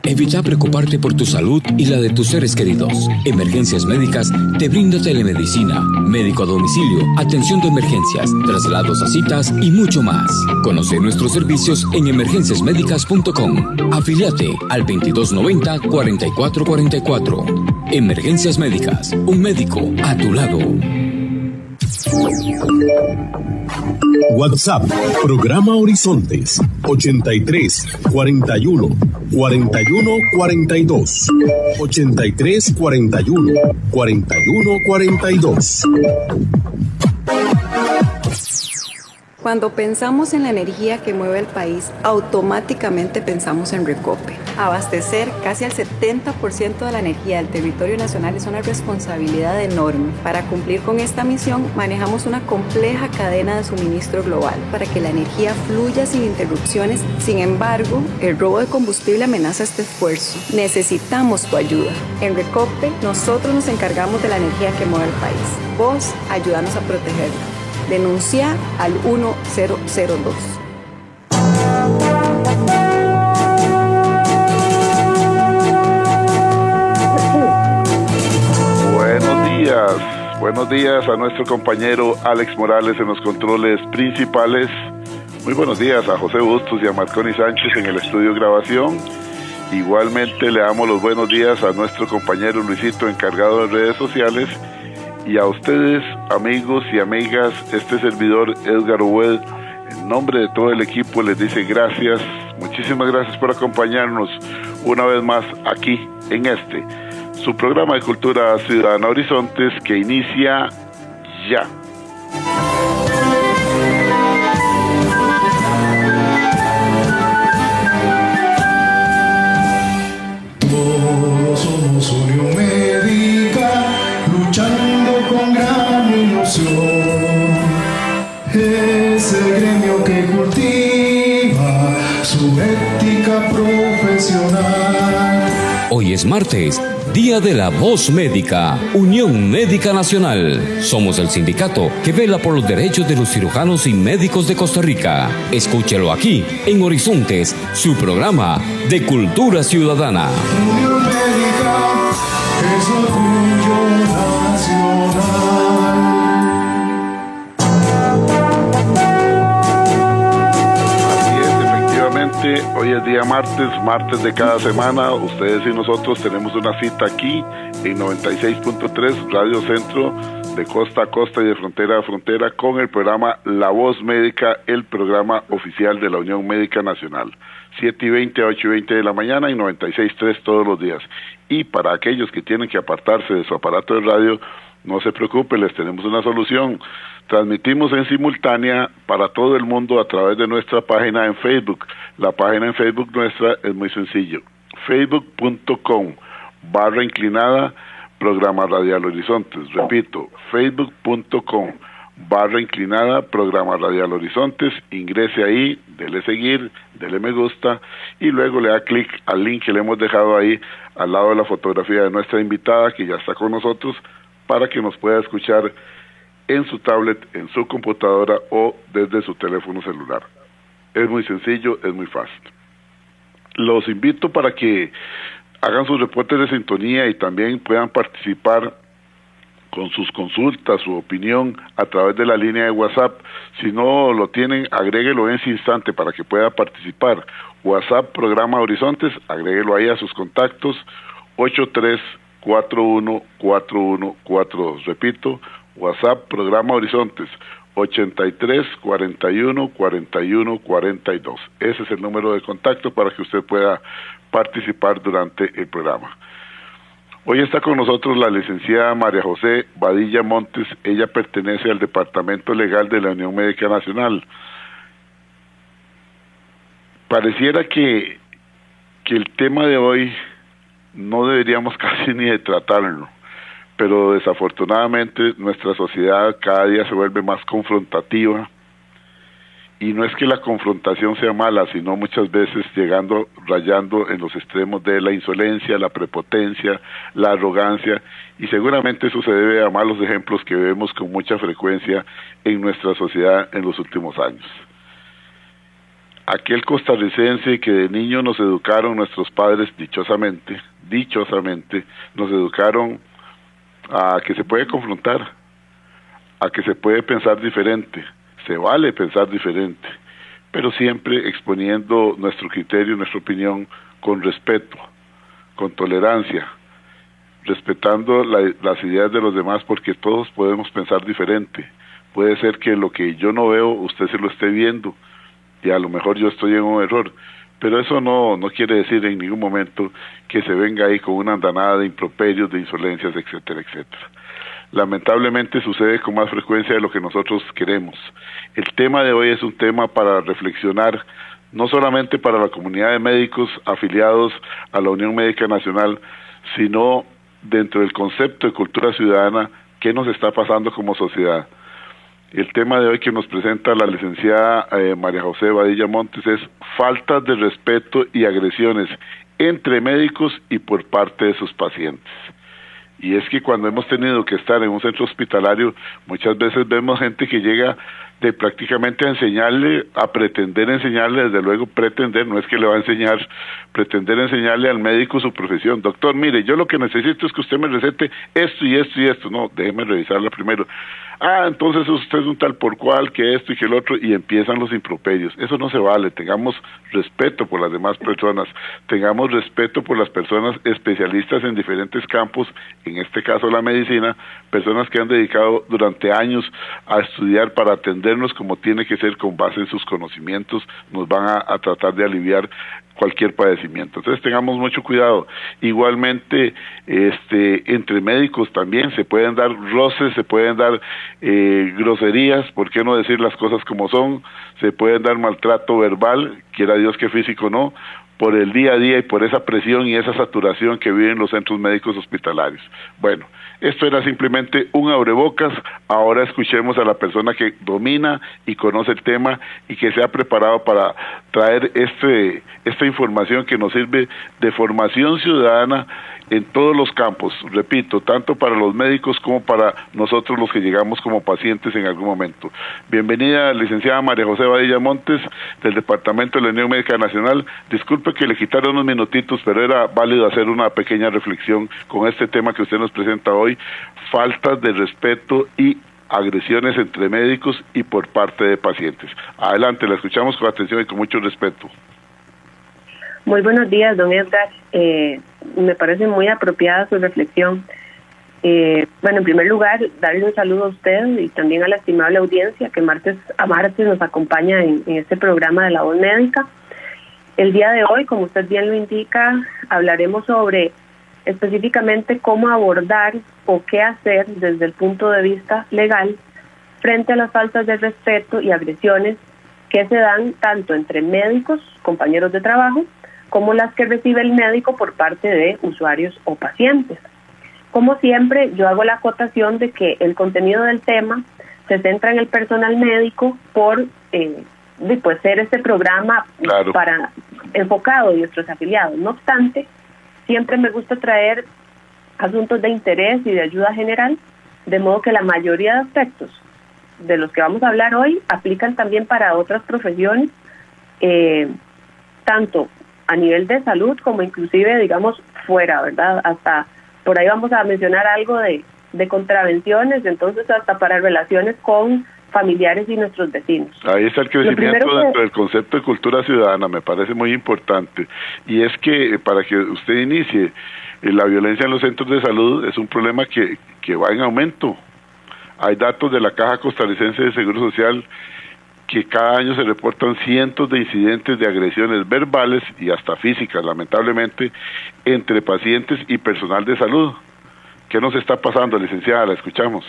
Evita preocuparte por tu salud y la de tus seres queridos. Emergencias Médicas te brinda telemedicina, médico a domicilio, atención de emergencias, traslados a citas y mucho más. Conoce nuestros servicios en emergenciasmedicas.com. Afíliate al 2290-4444. Emergencias Médicas, un médico a tu lado. WhatsApp, programa Horizontes, 83 41 41 42, 83 41 41 42. Cuando pensamos en la energía que mueve el país, automáticamente pensamos en Recope. Abastecer casi al 70% de la energía del territorio nacional es una responsabilidad enorme. Para cumplir con esta misión, manejamos una compleja cadena de suministro global para que la energía fluya sin interrupciones. Sin embargo, el robo de combustible amenaza este esfuerzo. Necesitamos tu ayuda. En Recope, nosotros nos encargamos de la energía que mueve el país. Vos, ayúdanos a protegerla. Denuncia al 1002. Buenos días a nuestro compañero Alex Morales en los controles principales. Muy buenos días a José Bustos y a Marconi Sánchez en el estudio de grabación. Igualmente le damos los buenos días a nuestro compañero Luisito, encargado de redes sociales. Y a ustedes, amigos y amigas, este servidor Edgar Obed, en nombre de todo el equipo les dice gracias, muchísimas gracias por acompañarnos una vez más aquí en su programa de Cultura Ciudadana Horizontes, que inicia ya. Todos somos Unión Médica, luchando con gran ilusión. Es el gremio que cultiva su ética profesional. Hoy es martes, Día de la Voz Médica, Unión Médica Nacional. Somos el sindicato que vela por los derechos de los cirujanos y médicos de Costa Rica. Escúchelo aquí, en Horizontes, su programa de Cultura Ciudadana. Unión Médica es orgullo nacional. Hoy es día martes de cada semana. Ustedes y nosotros tenemos una cita aquí en 96.3 Radio Centro, de costa a costa y de frontera a frontera, con el programa La Voz Médica, el programa oficial de la Unión Médica Nacional. 7:20 a 8:20 de la mañana y 96.3 todos los días. Y para aquellos que tienen que apartarse de su aparato de radio, no se preocupen, les tenemos una solución. Transmitimos en simultánea para todo el mundo a través de nuestra página en Facebook. La página en Facebook nuestra es muy sencillo. Facebook.com/inclinada Programa Radial Horizontes. Repito, Facebook.com/inclinada Programa Radial Horizontes. Ingrese ahí, dele seguir, dele me gusta y luego le da clic al link que le hemos dejado ahí al lado de la fotografía de nuestra invitada, que ya está con nosotros, para que nos pueda escuchar en su tablet, en su computadora o desde su teléfono celular. Es muy sencillo, es muy fácil. Los invito para que hagan sus reportes de sintonía y también puedan participar con sus consultas, su opinión a través de la línea de WhatsApp. Si no lo tienen, agréguelo en ese instante para que pueda participar. WhatsApp Programa Horizontes, agréguelo ahí a sus contactos, 83414142. Repito, WhatsApp Programa Horizontes, 83 41 41 42. Ese es el número de contacto para que usted pueda participar durante el programa. Hoy está con nosotros la licenciada María José Badilla Montes. Ella pertenece al Departamento Legal de la Unión Médica Nacional. Pareciera que el tema de hoy no deberíamos casi ni de tratarlo, pero desafortunadamente nuestra sociedad cada día se vuelve más confrontativa, y no es que la confrontación sea mala, sino muchas veces rayando en los extremos de la insolencia, la prepotencia, la arrogancia, y seguramente eso se debe a malos ejemplos que vemos con mucha frecuencia en nuestra sociedad en los últimos años. aquel costarricense que de niño nos educaron nuestros padres, dichosamente, nos educaron a que se puede confrontar, a que se puede pensar diferente, se vale pensar diferente, pero siempre exponiendo nuestro criterio, nuestra opinión, con respeto, con tolerancia, respetando las ideas de los demás, porque todos podemos pensar diferente. Puede ser que lo que yo no veo, usted se lo esté viendo, y a lo mejor yo estoy en un error, pero eso no quiere decir en ningún momento que se venga ahí con una andanada de improperios, de insolencias, etcétera, etcétera. Lamentablemente sucede con más frecuencia de lo que nosotros queremos. El tema de hoy es un tema para reflexionar, no solamente para la comunidad de médicos afiliados a la Unión Médica Nacional, sino dentro del concepto de cultura ciudadana, ¿qué nos está pasando como sociedad? El tema de hoy que nos presenta la licenciada María José Badilla Montes es faltas de respeto y agresiones entre médicos y por parte de sus pacientes. Y es que cuando hemos tenido que estar en un centro hospitalario, muchas veces vemos gente que llega de prácticamente a enseñarle, a pretender enseñarle, desde luego pretender, no es que le va a enseñar, pretender enseñarle al médico su profesión. Doctor, mire, yo lo que necesito es que usted me recete esto y esto y esto. No, déjeme revisarla primero. Entonces usted es un tal por cual, que esto y que el otro, y empiezan los improperios. Eso no se vale. Tengamos respeto por las demás personas, tengamos respeto por las personas especialistas en diferentes campos, en este caso la medicina, personas que han dedicado durante años a estudiar para atendernos como tiene que ser, con base en sus conocimientos, nos van a tratar de aliviar cualquier padecimiento. Entonces tengamos mucho cuidado. Igualmente, entre médicos también se pueden dar roces, se pueden dar groserías, ¿por qué no decir las cosas como son? Se pueden dar maltrato verbal, quiera Dios que físico no, por el día a día y por esa presión y esa saturación que viven los centros médicos hospitalarios. Bueno, esto era simplemente un abrebocas. Ahora escuchemos a la persona que domina y conoce el tema y que se ha preparado para traer esta información que nos sirve de formación ciudadana en todos los campos, repito, tanto para los médicos como para nosotros los que llegamos como pacientes en algún momento. Bienvenida, licenciada María José Badilla Montes, del Departamento de la Unión Médica Nacional. Disculpe que le quitara unos minutitos, pero era válido hacer una pequeña reflexión con este tema que usted nos presenta hoy, faltas de respeto y agresiones entre médicos y por parte de pacientes. Adelante, la escuchamos con atención y con mucho respeto. Muy buenos días, don Edgar. Me parece muy apropiada su reflexión. Bueno, en primer lugar, darle un saludo a usted y también a la estimable audiencia que martes a martes nos acompaña en este programa de La Voz Médica. El día de hoy, como usted bien lo indica, hablaremos sobre específicamente cómo abordar o qué hacer desde el punto de vista legal frente a las faltas de respeto y agresiones que se dan tanto entre médicos, compañeros de trabajo, como las que recibe el médico por parte de usuarios o pacientes. Como siempre, yo hago la acotación de que el contenido del tema se centra en el personal médico por ser este programa para enfocado en nuestros afiliados. No obstante, siempre me gusta traer asuntos de interés y de ayuda general, de modo que la mayoría de aspectos de los que vamos a hablar hoy aplican también para otras profesiones, tanto a nivel de salud como inclusive, digamos, fuera, ¿verdad? Hasta por ahí vamos a mencionar algo de contravenciones, entonces hasta para relaciones con familiares y nuestros vecinos. Ahí está el crecimiento dentro del concepto de cultura ciudadana, me parece muy importante. Y es que para que usted inicie, la violencia en los centros de salud es un problema que va en aumento. Hay datos de la Caja Costarricense de Seguro Social que cada año se reportan cientos de incidentes de agresiones verbales y hasta físicas, lamentablemente, entre pacientes y personal de salud. ¿Qué nos está pasando, licenciada? La escuchamos.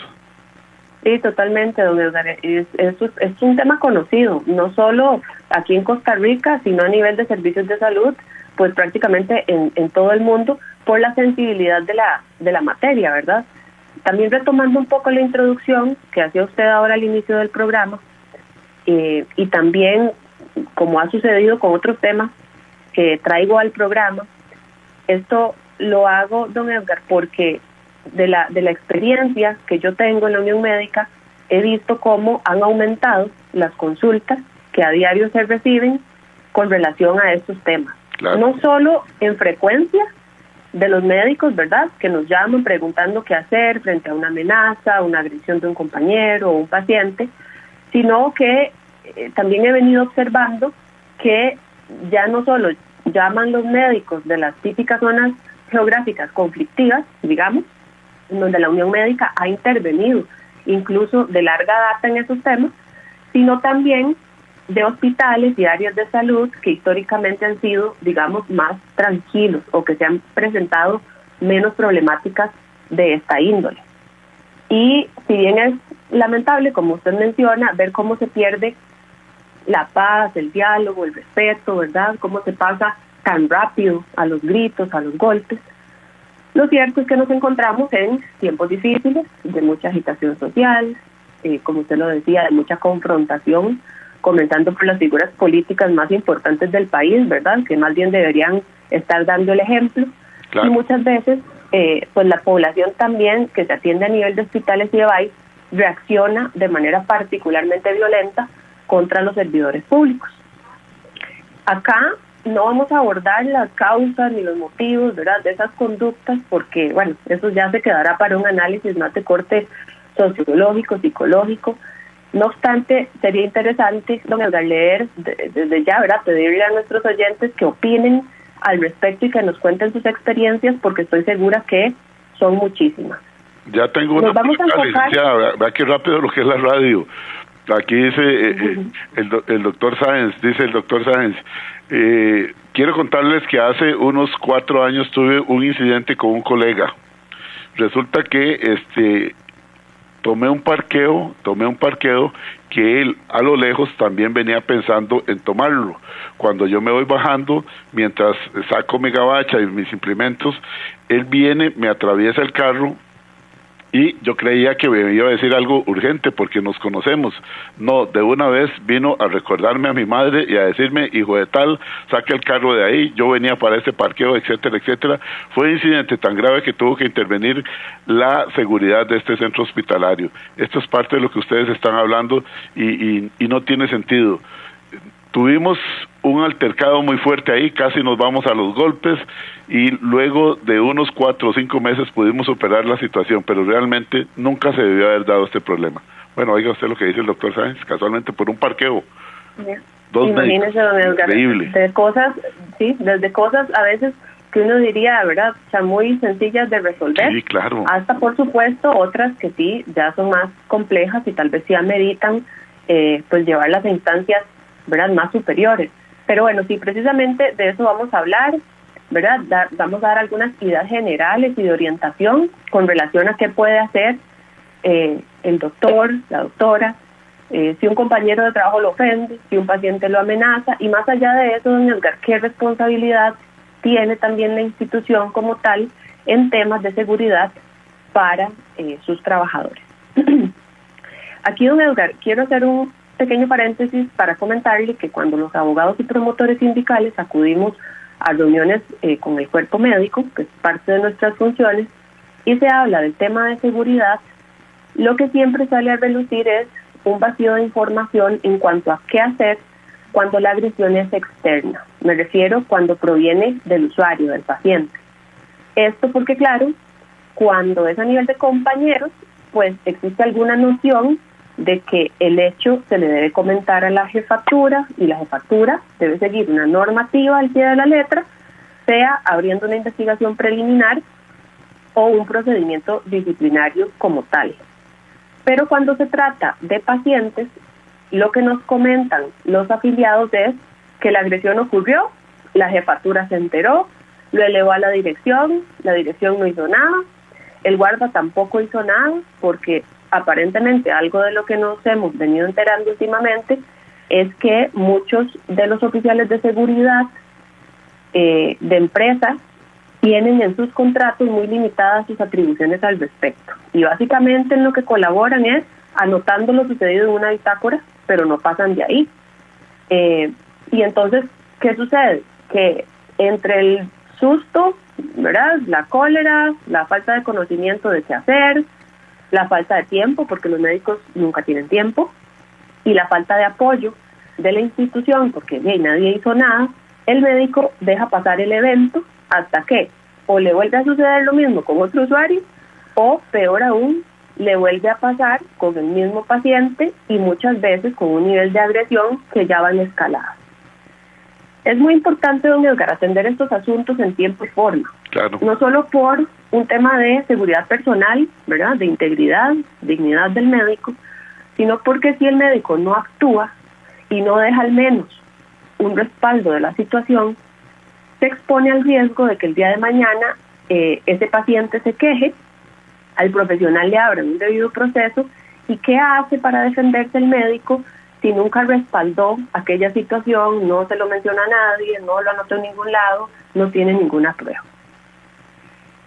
Sí, totalmente, don Edgar. Es un tema conocido, no solo aquí en Costa Rica, sino a nivel de servicios de salud, pues prácticamente en todo el mundo, por la sensibilidad de la materia, ¿verdad? También retomando un poco la introducción que hacía usted ahora al inicio del programa, y también, como ha sucedido con otros temas que traigo al programa, esto lo hago, don Edgar, porque de la experiencia que yo tengo en la Unión Médica, he visto cómo han aumentado las consultas que a diario se reciben con relación a estos temas. Claro. No solo en frecuencia de los médicos, ¿verdad?, que nos llaman preguntando qué hacer frente a una amenaza, una agresión de un compañero o un paciente, sino que también he venido observando que ya no solo llaman los médicos de las típicas zonas geográficas conflictivas, digamos, donde la Unión Médica ha intervenido incluso de larga data en esos temas, sino también de hospitales y áreas de salud que históricamente han sido, digamos, más tranquilos o que se han presentado menos problemáticas de esta índole. Y si bien es lamentable, como usted menciona, ver cómo se pierde la paz, el diálogo, el respeto, ¿verdad?, cómo se pasa tan rápido a los gritos, a los golpes, lo cierto es que nos encontramos en tiempos difíciles, de mucha agitación social, como usted lo decía, de mucha confrontación, comenzando por las figuras políticas más importantes del país, ¿verdad?, que más bien deberían estar dando el ejemplo. Claro. Y muchas veces, pues la población también, que se atiende a nivel de hospitales y de BAIS, reacciona de manera particularmente violenta contra los servidores públicos. Acá no vamos a abordar las causas ni los motivos, ¿verdad?, de esas conductas, porque, bueno, eso ya se quedará para un análisis más de corte sociológico, psicológico. No obstante, sería interesante, don Edgar, leer desde ya, ¿verdad?, pedirle a nuestros oyentes que opinen al respecto y que nos cuenten sus experiencias, porque estoy segura que son muchísimas. Ya tengo una pregunta, licenciada, vea qué rápido lo que es la radio. Aquí dice el doctor Sáenz, quiero contarles que hace unos 4 años tuve un incidente con un colega. Resulta que tomé un parqueo que él a lo lejos también venía pensando en tomarlo. Cuando yo me voy bajando, mientras saco mi gabacha y mis implementos, él viene, me atraviesa el carro, y yo creía que me iba a decir algo urgente porque nos conocemos. No, de una vez vino a recordarme a mi madre y a decirme, hijo de tal, saque el carro de ahí, yo venía para ese parqueo, etcétera, etcétera. Fue un incidente tan grave que tuvo que intervenir la seguridad de este centro hospitalario. Esto es parte de lo que ustedes están hablando y no tiene sentido. Tuvimos un altercado muy fuerte ahí, casi nos vamos a los golpes y luego de unos 4 o 5 meses pudimos superar la situación, pero realmente nunca se debió haber dado este problema. Bueno, oiga usted lo que dice el doctor Sáenz, casualmente por un parqueo. Bien. 2 Imagínese, don Edgar, increíble. Desde cosas a veces que uno diría, ¿verdad?, o sea, muy sencillas de resolver, sí, claro, hasta por supuesto otras que sí ya son más complejas y tal vez sí ameritan pues llevarlas a instancias, ¿verdad?, más superiores. Pero bueno, sí, precisamente de eso vamos a hablar, ¿verdad? Vamos a dar algunas ideas generales y de orientación con relación a qué puede hacer el doctor, la doctora, si un compañero de trabajo lo ofende, si un paciente lo amenaza, y más allá de eso, don Edgar, qué responsabilidad tiene también la institución como tal en temas de seguridad para sus trabajadores. Aquí, don Edgar, quiero hacer un pequeño paréntesis para comentarle que cuando los abogados y promotores sindicales acudimos a reuniones con el cuerpo médico, que es parte de nuestras funciones, y se habla del tema de seguridad, lo que siempre sale a relucir es un vacío de información en cuanto a qué hacer cuando la agresión es externa. Me refiero cuando proviene del usuario, del paciente. Esto porque, claro, cuando es a nivel de compañeros, pues existe alguna noción de que el hecho se le debe comentar a la jefatura y la jefatura debe seguir una normativa al pie de la letra, sea abriendo una investigación preliminar o un procedimiento disciplinario como tal. Pero cuando se trata de pacientes, lo que nos comentan los afiliados es que la agresión ocurrió, la jefatura se enteró, lo elevó a la dirección no hizo nada, el guarda tampoco hizo nada porque aparentemente algo de lo que nos hemos venido enterando últimamente es que muchos de los oficiales de seguridad de empresas tienen en sus contratos muy limitadas sus atribuciones al respecto. Y básicamente en lo que colaboran es anotando lo sucedido en una bitácora, pero no pasan de ahí. Y entonces, ¿qué sucede? Que entre el susto, ¿verdad?, la cólera, la falta de conocimiento de qué hacer, la falta de tiempo, porque los médicos nunca tienen tiempo, y la falta de apoyo, de la institución, porque nadie hizo nada, el médico deja pasar el evento hasta que o le vuelve a suceder lo mismo con otro usuario, o peor aún, le vuelve a pasar con el mismo paciente y muchas veces con un nivel de agresión que ya va en escalada. Es muy importante, don Edgar, atender estos asuntos en tiempo y forma. Claro. No solo por un tema de seguridad personal, ¿verdad?, de integridad, dignidad del médico, sino porque si el médico no actúa y no deja al menos un respaldo de la situación, se expone al riesgo de que el día de mañana ese paciente se queje, al profesional le abran un debido proceso, y ¿qué hace para defenderse el médico si nunca respaldó aquella situación, no se lo menciona a nadie, no lo anotó en ningún lado, no tiene ninguna prueba?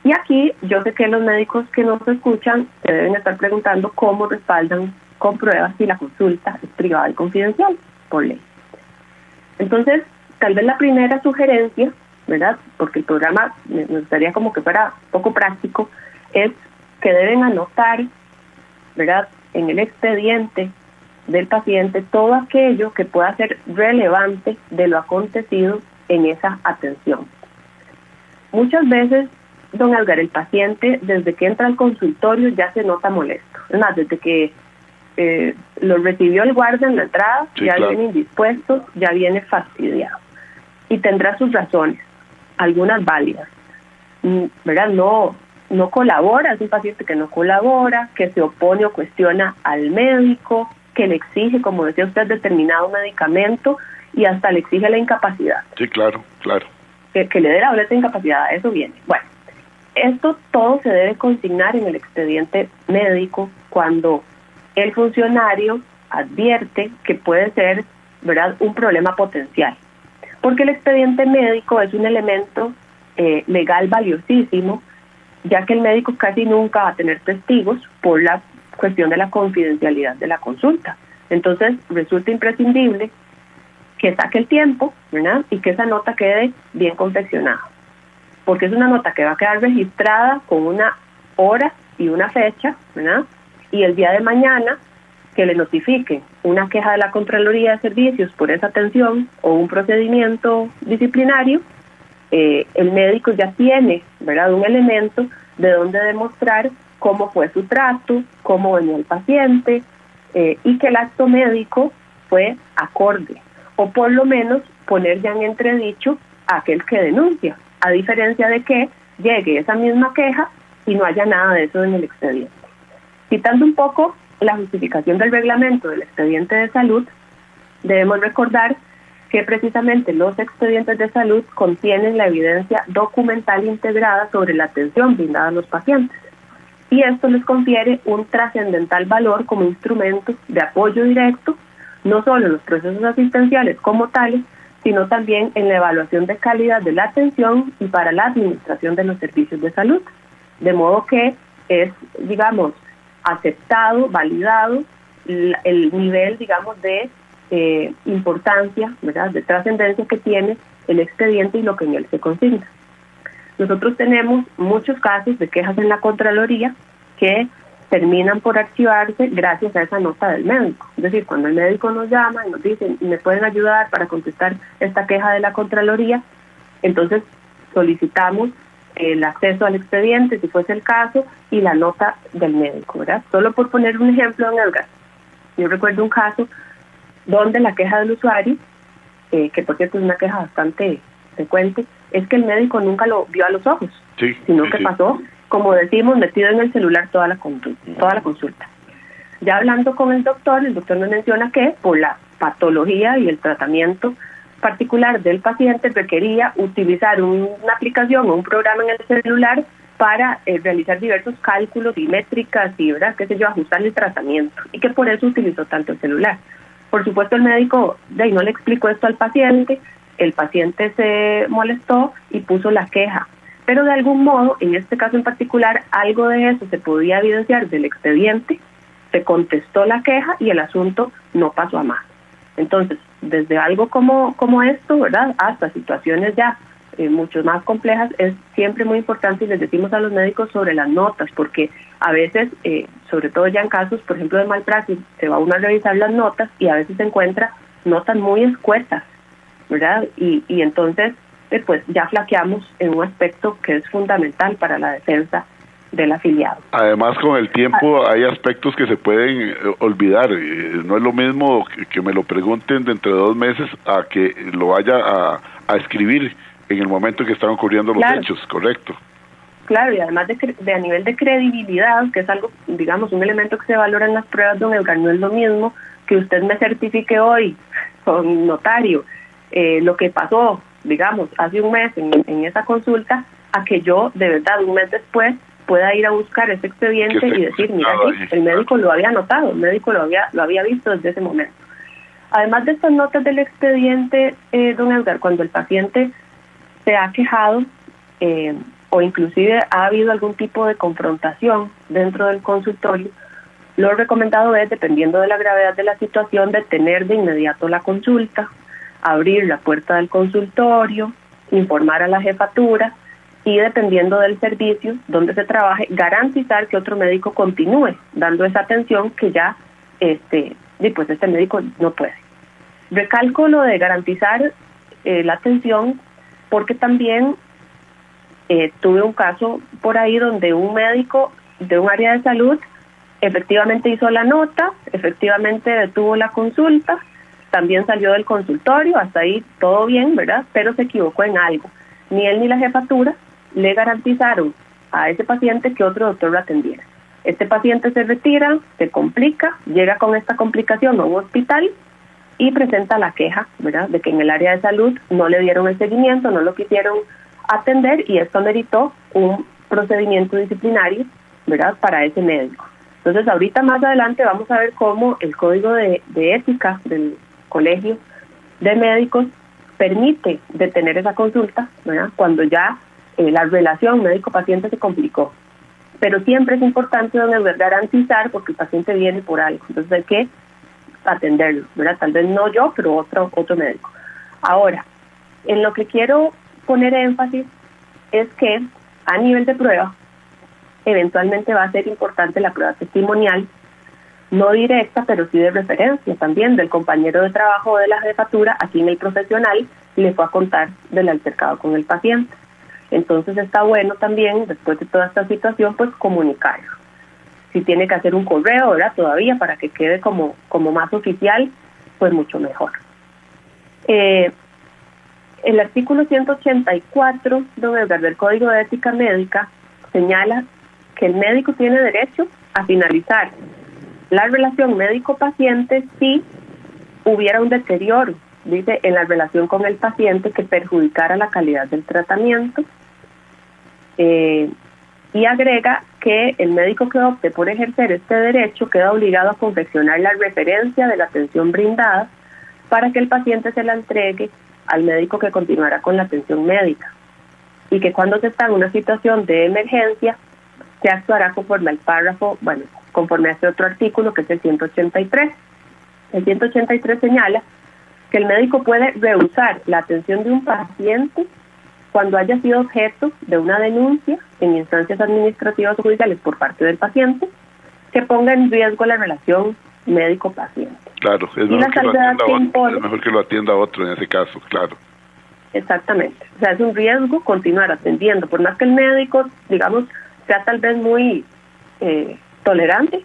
Y aquí yo sé que los médicos que nos escuchan se deben estar preguntando cómo respaldan con pruebas si la consulta es privada y confidencial por ley. Entonces, tal vez la primera sugerencia, ¿verdad?, porque el programa me gustaría como que fuera poco práctico, es que deben anotar, ¿verdad?, en el expediente del paciente todo aquello que pueda ser relevante de lo acontecido en esa atención. Muchas veces, don Edgar, el paciente desde que entra al consultorio ya se nota molesto. Es más, desde que lo recibió el guardia en la entrada, sí, ya claro, viene indispuesto, ya viene fastidiado. Y tendrá sus razones, algunas válidas, ¿verdad? No colabora, es un paciente que no colabora, que se opone o cuestiona al médico, que le exige, como decía usted, determinado medicamento y hasta le exige la incapacidad. Sí, claro. Que le dé la boleta de incapacidad, a eso viene. Bueno, esto todo se debe consignar en el expediente médico cuando el funcionario advierte que puede ser, ¿verdad?, un problema potencial. Porque el expediente médico es un elemento legal valiosísimo, ya que el médico casi nunca va a tener testigos por la cuestión de la confidencialidad de la consulta. Entonces resulta imprescindible que saque el tiempo, ¿verdad?, y que esa nota quede bien confeccionada, porque es una nota que va a quedar registrada con una hora y una fecha, ¿verdad?, y el día de mañana que le notifiquen una queja de la Contraloría de Servicios por esa atención o un procedimiento disciplinario, el médico ya tiene, ¿verdad?, un elemento de donde demostrar cómo fue su trato, cómo venía el paciente, y que el acto médico fue acorde, o por lo menos poner ya en entredicho a aquel que denuncia, a diferencia de que llegue esa misma queja y no haya nada de eso en el expediente. Citando un poco la justificación del reglamento del expediente de salud, debemos recordar que precisamente los expedientes de salud contienen la evidencia documental integrada sobre la atención brindada a los pacientes, y esto les confiere un trascendental valor como instrumento de apoyo directo, no solo en los procesos asistenciales como tales, sino también en la evaluación de calidad de la atención y para la administración de los servicios de salud. De modo que es, digamos, aceptado, validado el nivel, digamos, de importancia, ¿verdad?, de trascendencia que tiene el expediente y lo que en él se consigna. Nosotros tenemos muchos casos de quejas en la Contraloría que terminan por archivarse gracias a esa nota del médico. Es decir, cuando el médico nos llama y nos dice, ¿me pueden ayudar para contestar esta queja de la Contraloría?, entonces solicitamos el acceso al expediente, si fuese el caso, y la nota del médico, ¿verdad? Solo por poner un ejemplo, don Edgar, yo recuerdo un caso donde la queja del usuario, que por cierto es una queja bastante frecuente, es que el médico nunca lo vio a los ojos, sino que pasó, como decimos, metido en el celular toda la consulta. Ya hablando con el doctor nos menciona que por la patología y el tratamiento particular del paciente requería utilizar una aplicación o un programa en el celular para realizar diversos cálculos y métricas y, ¿verdad?, qué sé yo, ajustar el tratamiento, y que por eso utilizó tanto el celular. Por supuesto, el médico no le explicó esto al paciente, el paciente se molestó y puso la queja, pero de algún modo, en este caso en particular, algo de eso se podía evidenciar del expediente, se contestó la queja y el asunto no pasó a más. Entonces, desde algo como esto, ¿verdad?, hasta situaciones ya mucho más complejas, es siempre muy importante, y les decimos a los médicos sobre las notas, porque a veces, sobre todo ya en casos, por ejemplo, de malpraxis, se va uno a revisar las notas y a veces se encuentra notas muy escuetas, ¿verdad? Y entonces pues ya flaqueamos en un aspecto que es fundamental para la defensa del afiliado. Además, con el tiempo hay aspectos que se pueden olvidar. No es lo mismo que me lo pregunten dentro de 2 meses a que lo vaya a escribir en el momento que están ocurriendo los hechos, ¿correcto? Claro, y además de a nivel de credibilidad, que es algo, digamos, un elemento que se valora en las pruebas, don Edgar, no es lo mismo que usted me certifique hoy con notario lo que pasó, digamos, hace un mes en esa consulta, a que yo, de verdad, un mes después, pueda ir a buscar ese expediente y decir, mira, sí, el médico lo había notado, el médico lo había visto desde ese momento. Además de estas notas del expediente, don Edgar, cuando el paciente se ha quejado o inclusive ha habido algún tipo de confrontación dentro del consultorio, lo recomendado es, dependiendo de la gravedad de la situación, detener de inmediato la consulta, abrir la puerta del consultorio, informar a la jefatura y, dependiendo del servicio donde se trabaje, garantizar que otro médico continúe dando esa atención que ya pues este médico no puede. Recalco lo de garantizar la atención porque también tuve un caso por ahí donde un médico de un área de salud efectivamente hizo la nota, efectivamente detuvo la consulta, también salió del consultorio, hasta ahí todo bien, ¿verdad? Pero se equivocó en algo. Ni él ni la jefatura le garantizaron a ese paciente que otro doctor lo atendiera. Este paciente se retira, se complica, llega con esta complicación a un hospital y presenta la queja, ¿verdad?, de que en el área de salud no le dieron el seguimiento, no lo quisieron atender y esto meritó un procedimiento disciplinario, ¿verdad?, para ese médico. Entonces, ahorita más adelante vamos a ver cómo el código de ética del Colegio de Médicos permite detener esa consulta, ¿verdad?, cuando ya la relación médico-paciente se complicó. Pero siempre es importante, don Edgar, garantizar, porque el paciente viene por algo, entonces hay que atenderlo, ¿verdad? Tal vez no yo, pero otro médico. Ahora, en lo que quiero poner énfasis es que a nivel de prueba, eventualmente va a ser importante la prueba testimonial, no directa, pero sí de referencia también del compañero de trabajo de la jefatura, a quien el profesional le fue a contar del altercado con el paciente. Entonces está bueno también, después de toda esta situación, pues comunicarlo. Si tiene que hacer un correo, ¿verdad?, todavía para que quede como más oficial, pues mucho mejor. El artículo 184, don Edgar, del Código de Ética Médica señala que el médico tiene derecho a finalizar la relación médico-paciente si hubiera un deterioro, dice, en la relación con el paciente que perjudicara la calidad del tratamiento. Y agrega que el médico que opte por ejercer este derecho queda obligado a confeccionar la referencia de la atención brindada para que el paciente se la entregue al médico que continuará con la atención médica, y que cuando se está en una situación de emergencia se actuará conforme al párrafo, conforme a este otro artículo que es el 183. El 183 señala que el médico puede rehusar la atención de un paciente cuando haya sido objeto de una denuncia en instancias administrativas o judiciales por parte del paciente que ponga en riesgo la relación médico-paciente. Claro, es mejor que lo atienda otro en ese caso, claro. Exactamente. O sea, es un riesgo continuar atendiendo, por más que el médico, digamos, sea tal vez muy tolerante,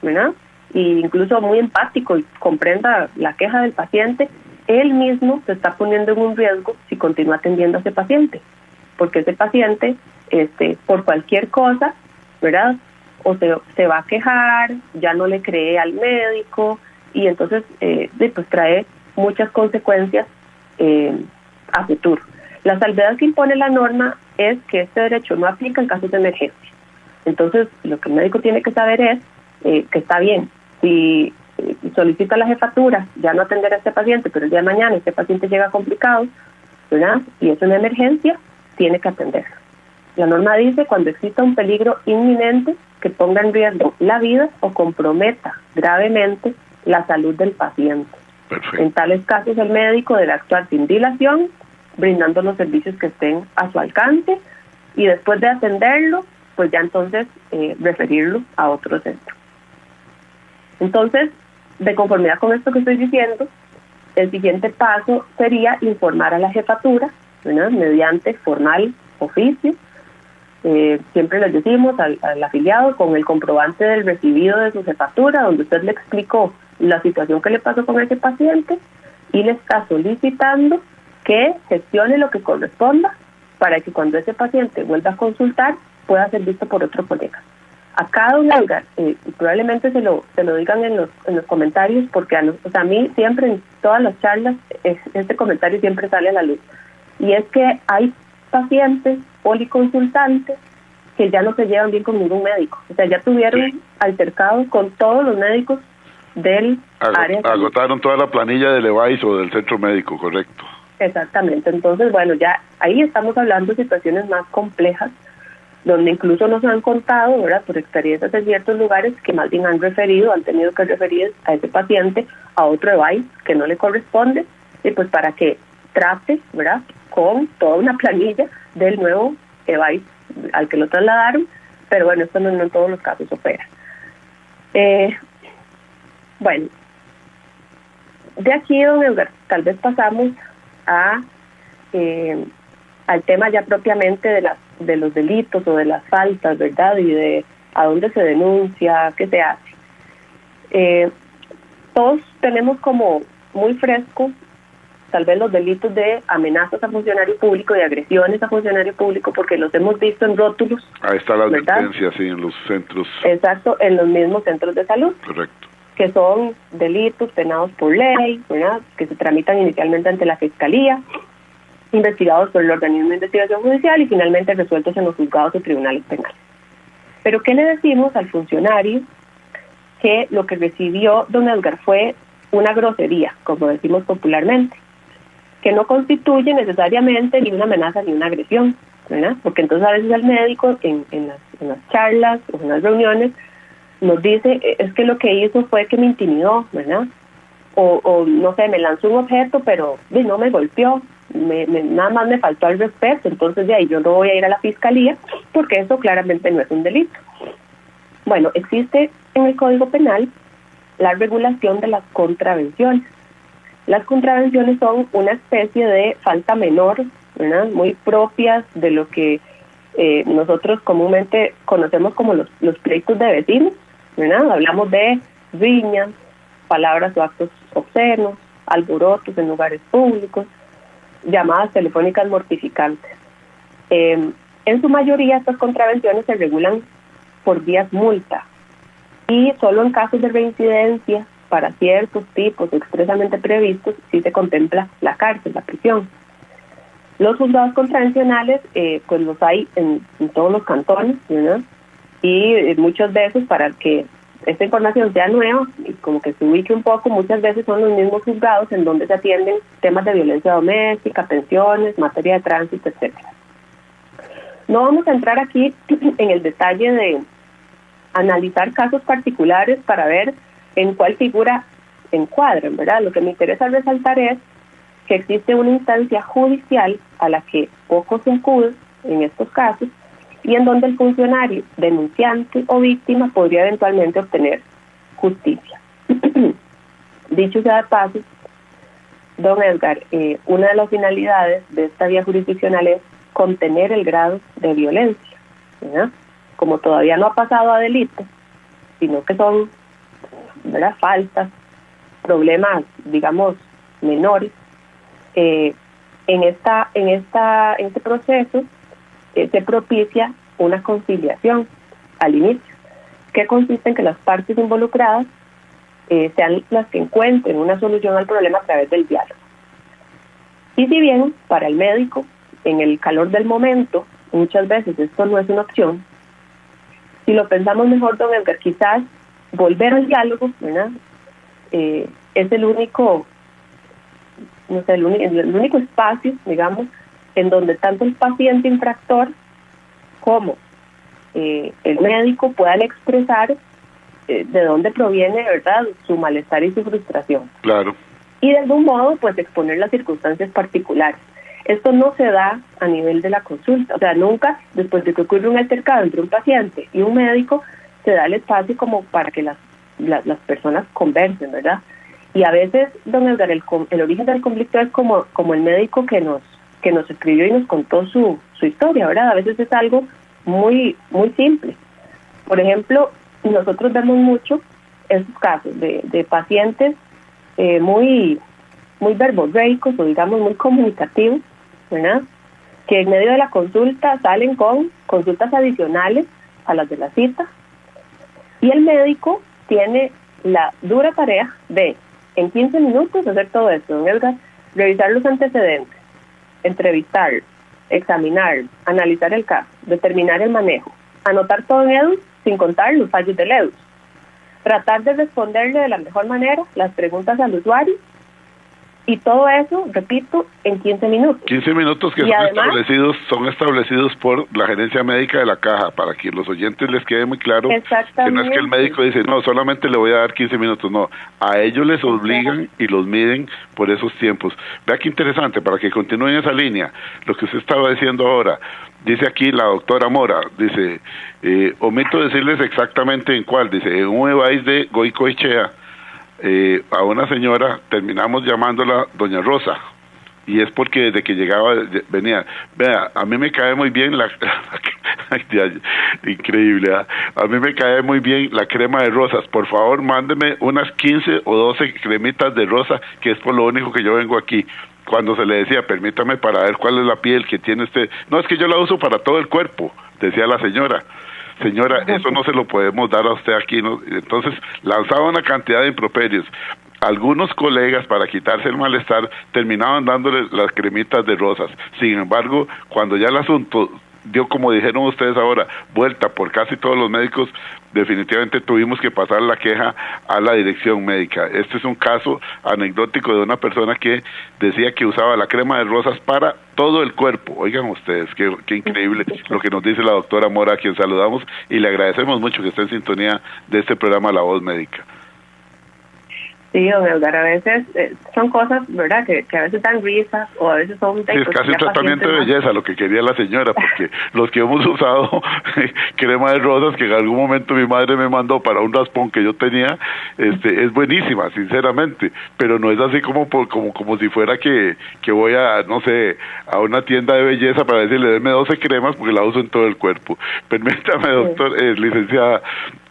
¿verdad?, e incluso muy empático y comprenda la queja del paciente, él mismo se está poniendo en un riesgo si continúa atendiendo a ese paciente, porque ese paciente, por cualquier cosa, ¿verdad?, o se va a quejar, ya no le cree al médico, y entonces pues trae muchas consecuencias a futuro. La salvedad que impone la norma es que este derecho no aplica en casos de emergencia. Entonces, lo que el médico tiene que saber es que está bien, si solicita la jefatura ya no atender a este paciente, pero el día de mañana este paciente llega complicado, ¿verdad?, y es una emergencia, tiene que atenderlo. La norma dice cuando exista un peligro inminente que ponga en riesgo la vida o comprometa gravemente la salud del paciente. Perfecto. En tales casos el médico debe actuar sin dilación, brindando los servicios que estén a su alcance, y después de atenderlo, pues ya entonces referirlo a otro centro. Entonces, de conformidad con esto que estoy diciendo, el siguiente paso sería informar a la jefatura, ¿verdad?, mediante formal oficio. Siempre les decimos al afiliado con el comprobante del recibido de su jefatura, donde usted le explicó la situación que le pasó con ese paciente y le está solicitando que gestione lo que corresponda para que cuando ese paciente vuelva a consultar pueda ser visto por otro colega. Acá, don Edgar, probablemente se lo digan en los comentarios, porque a mí siempre en todas las charlas este comentario siempre sale a la luz, y es que hay pacientes policonsultantes que ya no se llevan bien con ningún médico, o sea, ya tuvieron altercados con todos los médicos del área. Agotaron toda la planilla del EVAIS o del centro médico, correcto. Exactamente, entonces bueno, ya ahí estamos hablando de situaciones más complejas, donde incluso nos han contado, ¿verdad?, por experiencias en ciertos lugares, que más bien han tenido que referir a ese paciente a otro EVAIS que no le corresponde, y pues para que trate, ¿verdad?, con toda una planilla del nuevo EVAIS al que lo trasladaron, pero bueno, esto no en todos los casos opera. Bueno, de aquí, don Edgar, tal vez pasamos al tema ya propiamente de los delitos o de las faltas, ¿verdad?, y de a dónde se denuncia, qué se hace. Todos tenemos como muy fresco tal vez los delitos de amenazas a funcionario público, de agresiones a funcionario público, porque los hemos visto en rótulos. Ahí está la ¿verdad?, advertencia, sí, en los centros. Exacto, en los mismos centros de salud. Correcto. Que son delitos penados por ley, ¿verdad?, que se tramitan inicialmente ante la Fiscalía, investigados por el organismo de investigación judicial y finalmente resueltos en los juzgados o tribunales penales. Pero ¿qué le decimos al funcionario que lo que recibió don Edgar fue una grosería, como decimos popularmente, que no constituye necesariamente ni una amenaza ni una agresión, ¿verdad? Porque entonces a veces el médico en las charlas o en las reuniones nos dice, es que lo que hizo fue que me intimidó, ¿verdad? O no sé, me lanzó un objeto, pero no me golpeó, nada más me faltó al respeto, entonces de ahí yo no voy a ir a la fiscalía, porque eso claramente no es un delito. Bueno, existe en el Código Penal la regulación de las contravenciones. Las contravenciones son una especie de falta menor, ¿verdad?, muy propias de lo que nosotros comúnmente conocemos como los pleitos de vecinos, ¿verdad? Hablamos de riñas, palabras o actos obscenos, alborotos en lugares públicos, llamadas telefónicas mortificantes. En su mayoría estas contravenciones se regulan por vías multa y solo en casos de reincidencia para ciertos tipos expresamente previstos sí se contempla la cárcel, la prisión. Los juzgados contravencionales pues los hay en todos los cantones, ¿verdad?, y muchas veces, para que esta información sea nueva y como que se ubique un poco, muchas veces son los mismos juzgados en donde se atienden temas de violencia doméstica, pensiones, materia de tránsito, etcétera. No vamos a entrar aquí en el detalle de analizar casos particulares para ver en cuál figura encuadran, ¿verdad? Lo que me interesa resaltar es que existe una instancia judicial a la que poco se acude en estos casos y en donde el funcionario, denunciante o víctima podría eventualmente obtener justicia. Dicho sea de paso, don Edgar, una de las finalidades de esta vía jurisdiccional es contener el grado de violencia, ¿verdad? Como todavía no ha pasado a delito, sino que son, ¿verdad?, faltas, problemas, digamos, menores, en este proceso se propicia una conciliación al inicio, que consiste en que las partes involucradas sean las que encuentren una solución al problema a través del diálogo. Y si bien para el médico, en el calor del momento, muchas veces esto no es una opción, si lo pensamos mejor, don Edgar, quizás volver al diálogo, ¿verdad?, es el único, no sé, el único espacio, digamos, en donde tanto el paciente infractor como el médico puedan expresar de dónde proviene, ¿verdad?, su malestar y su frustración. Claro. Y de algún modo, pues, exponer las circunstancias particulares. Esto no se da a nivel de la consulta, o sea, nunca después de que ocurre un altercado entre un paciente y un médico se da el espacio como para que las personas conversen, ¿verdad? Y a veces, don Edgar, el origen del conflicto es como el médico que nos escribió y nos contó su historia, ¿verdad? A veces es algo muy, muy simple. Por ejemplo, nosotros vemos mucho esos casos de pacientes muy verborreicos o digamos muy comunicativos, ¿verdad? Que en medio de la consulta salen con consultas adicionales a las de la cita y el médico tiene la dura tarea de en 15 minutos hacer todo esto, don Edgar, revisar los antecedentes, entrevistar, examinar, analizar el caso, determinar el manejo, anotar todo en EDUS sin contar los fallos del EDUS, tratar de responderle de la mejor manera las preguntas al usuario y todo eso, repito, en 15 minutos. 15 minutos que son establecidos por la gerencia médica de la caja, para que los oyentes les quede muy claro que no es que el médico dice, no, solamente le voy a dar 15 minutos, no, a ellos les obligan y los miden por esos tiempos. Vea qué interesante, para que continúen esa línea, lo que usted estaba diciendo ahora, dice aquí la doctora Mora, dice, omito decirles exactamente en cuál, dice, en un EVAIS de Goicoechea, a una señora terminamos llamándola Doña Rosa, y es porque desde que llegaba venía, vea, a mí me cae muy bien increíble, ¿eh? A mí me cae muy bien la crema de rosas, por favor mándeme unas 15 o 12 cremitas de rosa, que es por lo único que yo vengo aquí. Cuando se le decía, permítame para ver cuál es la piel que tiene usted, no, es que yo la uso para todo el cuerpo, decía la señora, eso no se lo podemos dar a usted aquí, ¿no? Entonces lanzaba una cantidad de improperios. Algunos colegas, para quitarse el malestar, terminaban dándole las cremitas de rosas. Sin embargo, cuando ya el asunto dio, como dijeron ustedes ahora, vuelta por casi todos los médicos, definitivamente tuvimos que pasar la queja a la dirección médica. Este es un caso anecdótico de una persona que decía que usaba la crema de rosas para todo el cuerpo. Oigan ustedes, qué increíble lo que nos dice la doctora Mora, a quien saludamos y le agradecemos mucho que esté en sintonía de este programa La Voz Médica. Sí, don Edgar, a veces son cosas, ¿verdad?, que a veces dan risas o a veces son... Sí, es casi un tratamiento de belleza lo que quería la señora, porque los que hemos usado crema de rosas que en algún momento mi madre me mandó para un raspón que yo tenía, es buenísima, sinceramente, pero no es así como si fuera que voy a, no sé, a una tienda de belleza para decirle, denme 12 cremas porque la uso en todo el cuerpo. Permítame, doctor, licenciada,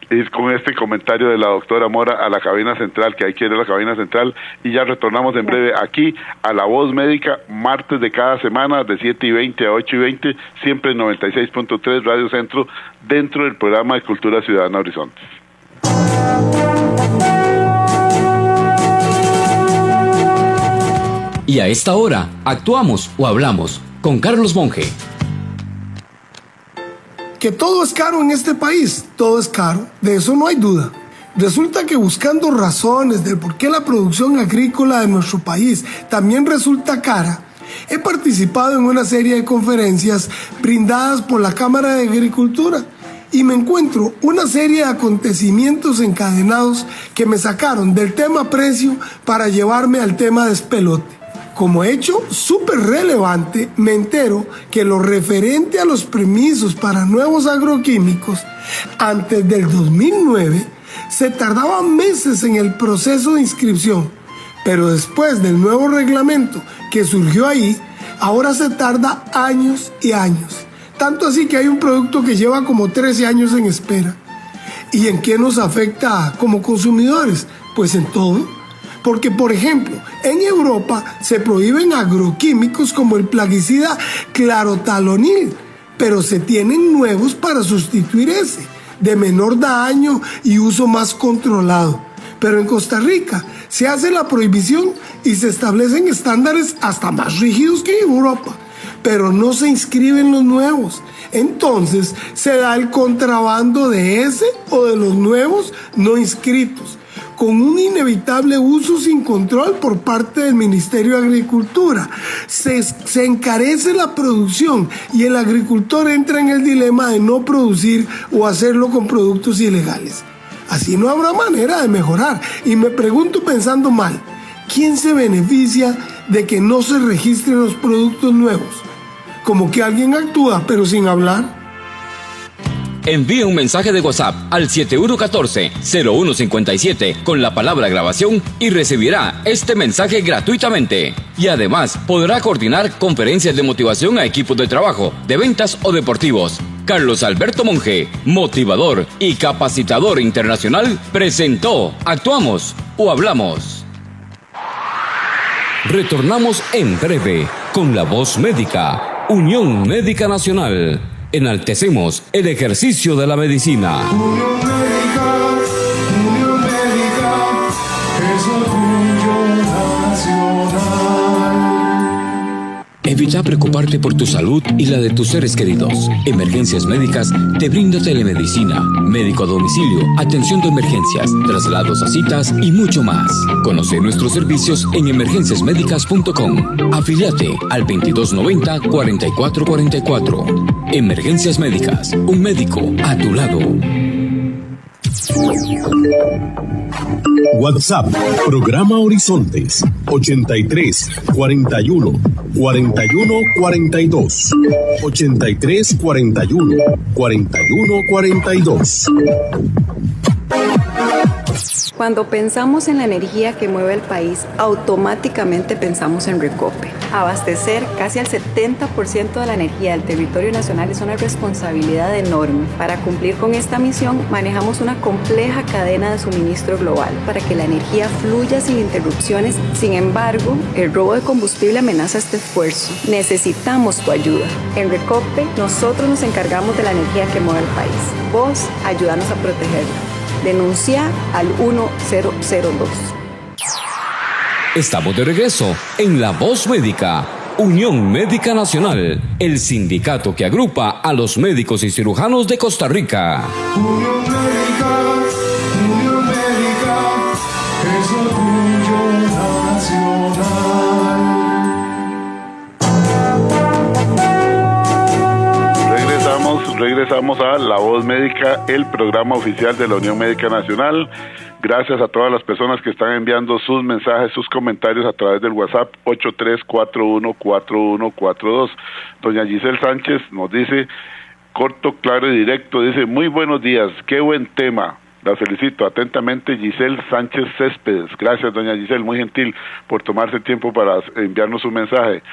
es con este comentario de la doctora Mora a la cabina central, que ahí quiere la cabina central, y ya retornamos en breve aquí a La Voz Médica, martes de cada semana, de 7:20 a 8:20, siempre en 96.3 Radio Centro, dentro del programa de Cultura Ciudadana Horizontes. Y a esta hora, actuamos o hablamos con Carlos Monge. Que todo es caro en este país, todo es caro, de eso no hay duda. Resulta que buscando razones del por qué la producción agrícola de nuestro país también resulta cara, he participado en una serie de conferencias brindadas por la Cámara de Agricultura y me encuentro una serie de acontecimientos encadenados que me sacaron del tema precio para llevarme al tema despelote. Como hecho súper relevante, me entero que lo referente a los permisos para nuevos agroquímicos, antes del 2009, se tardaba meses en el proceso de inscripción, pero después del nuevo reglamento que surgió ahí, ahora se tarda años y años. Tanto así que hay un producto que lleva como 13 años en espera. ¿Y en qué nos afecta como consumidores? Pues en todo. Porque, por ejemplo, en Europa se prohíben agroquímicos como el plaguicida clorothalonil, pero se tienen nuevos para sustituir ese, de menor daño y uso más controlado. Pero en Costa Rica se hace la prohibición y se establecen estándares hasta más rígidos que en Europa, pero no se inscriben los nuevos. Entonces se da el contrabando de ese o de los nuevos no inscritos, con un inevitable uso sin control por parte del Ministerio de Agricultura. Se encarece la producción y el agricultor entra en el dilema de no producir o hacerlo con productos ilegales. Así no habrá manera de mejorar. Y me pregunto, pensando mal, ¿quién se beneficia de que no se registren los productos nuevos? Como que alguien actúa pero sin hablar. Envíe un mensaje de WhatsApp al 7114-0157 con la palabra grabación y recibirá este mensaje gratuitamente. Y además podrá coordinar conferencias de motivación a equipos de trabajo, de ventas o deportivos. Carlos Alberto Monge, motivador y capacitador internacional, presentó Actuamos o Hablamos. Retornamos en breve con la voz médica, Unión Médica Nacional. Enaltecemos el ejercicio de la medicina. Unión Médica, es orgullo nacional. Evita preocuparte por tu salud y la de tus seres queridos. Emergencias Médicas te brinda telemedicina, médico a domicilio, atención de emergencias, traslados a citas y mucho más. Conoce nuestros servicios en emergenciasmedicas.com. Afíliate al 2290-4444. Emergencias Médicas, un médico a tu lado. WhatsApp, programa Horizontes, 83 41 41 42. 83 41 41 42. Cuando pensamos en la energía que mueve el país, automáticamente pensamos en Recope. Abastecer casi al 70% de la energía del territorio nacional es una responsabilidad enorme. Para cumplir con esta misión, manejamos una compleja cadena de suministro global para que la energía fluya sin interrupciones. Sin embargo, el robo de combustible amenaza este esfuerzo. Necesitamos tu ayuda. En Recope, nosotros nos encargamos de la energía que mueve el país. Vos, ayúdanos a protegerla. Denuncia al 1002. Estamos de regreso en La Voz Médica, Unión Médica Nacional, el sindicato que agrupa a los médicos y cirujanos de Costa Rica. Unión Médica, es orgullo nacional. Regresamos a La Voz Médica, el programa oficial de la Unión Médica Nacional. Gracias a todas las personas que están enviando sus mensajes, sus comentarios a través del WhatsApp 83414142. Doña Giselle Sánchez nos dice, corto, claro y directo, dice, muy buenos días, qué buen tema. La felicito atentamente, Giselle Sánchez Céspedes. Gracias, doña Giselle, muy gentil por tomarse el tiempo para enviarnos un mensaje.